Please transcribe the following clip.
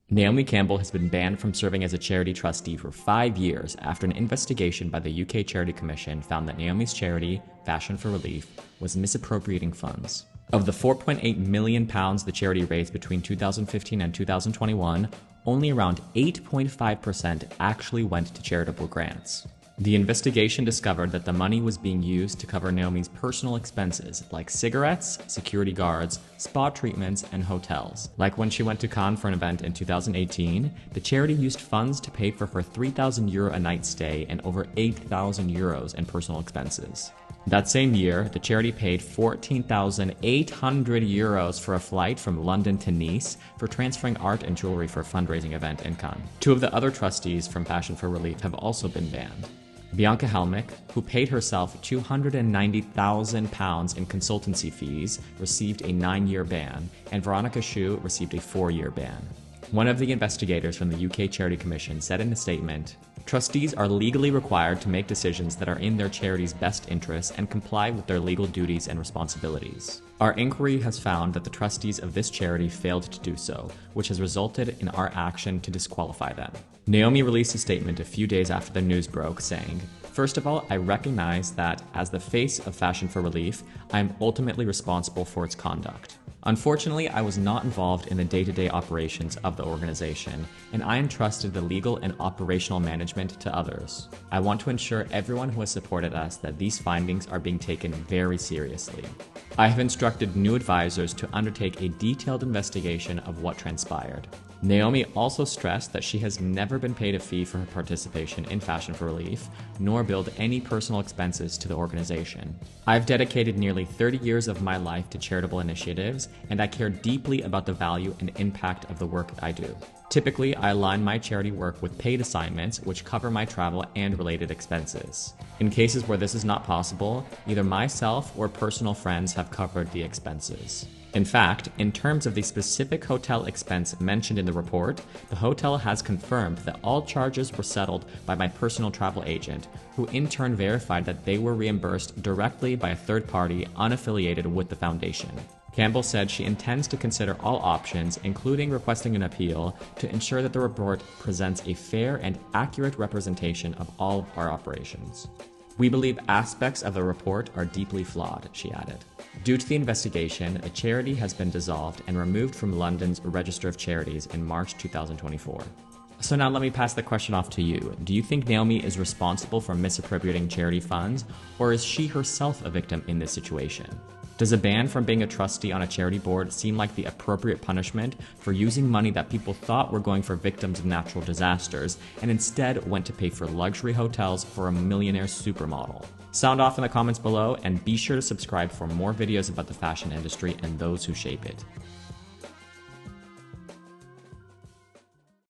Naomi Campbell has been banned from serving as a charity trustee for 5 years after an investigation by the UK Charity Commission found that Naomi's charity, Fashion for Relief, was misappropriating funds. Of the £4.8 million the charity raised between 2015 and 2021, only around 8.5% actually went to charitable grants. The investigation discovered that the money was being used to cover Naomi's personal expenses like cigarettes, security guards, spa treatments, and hotels. Like when she went to Cannes for an event in 2018, the charity used funds to pay for her €3,000 a night stay and over €8,000 in personal expenses. That same year, the charity paid €14,800 for a flight from London to Nice for transferring art and jewelry for a fundraising event in Cannes. 2 of the other trustees from Passion for Relief have also been banned. Bianca Helmick, who paid herself £290,000 in consultancy fees, received a 9-year ban, and Veronica Shu received a 4-year ban. One of the investigators from the UK Charity Commission said in a statement, "Trustees are legally required to make decisions that are in their charity's best interests and comply with their legal duties and responsibilities. Our inquiry has found that the trustees of this charity failed to do so, which has resulted in our action to disqualify them." Naomi released a statement a few days after the news broke, saying, "First of all, I recognize that, as the face of Fashion for Relief, I am ultimately responsible for its conduct. Unfortunately, I was not involved in the day-to-day operations of the organization, and I entrusted the legal and operational management to others. I want to ensure everyone who has supported us that these findings are being taken very seriously. I have instructed new advisors to undertake a detailed investigation of what transpired." Naomi also stressed that she has never been paid a fee for her participation in Fashion for Relief, nor billed any personal expenses to the organization. "I've dedicated nearly 30 years of my life to charitable initiatives, and I care deeply about the value and impact of the work I do. Typically, I align my charity work with paid assignments which cover my travel and related expenses. In cases where this is not possible, either myself or personal friends have covered the expenses. In fact, in terms of the specific hotel expense mentioned in the report, the hotel has confirmed that all charges were settled by my personal travel agent, who in turn verified that they were reimbursed directly by a third party unaffiliated with the foundation." Campbell said she intends to consider all options, including requesting an appeal, to ensure that the report presents a fair and accurate representation of all of our operations. "We believe aspects of the report are deeply flawed," she added. Due to the investigation, the charity has been dissolved and removed from London's Register of Charities in March 2024. So now let me pass the question off to you. Do you think Naomi is responsible for misappropriating charity funds, or is she herself a victim in this situation? Does a ban from being a trustee on a charity board seem like the appropriate punishment for using money that people thought were going for victims of natural disasters and instead went to pay for luxury hotels for a millionaire supermodel? Sound off in the comments below, and be sure to subscribe for more videos about the fashion industry and those who shape it.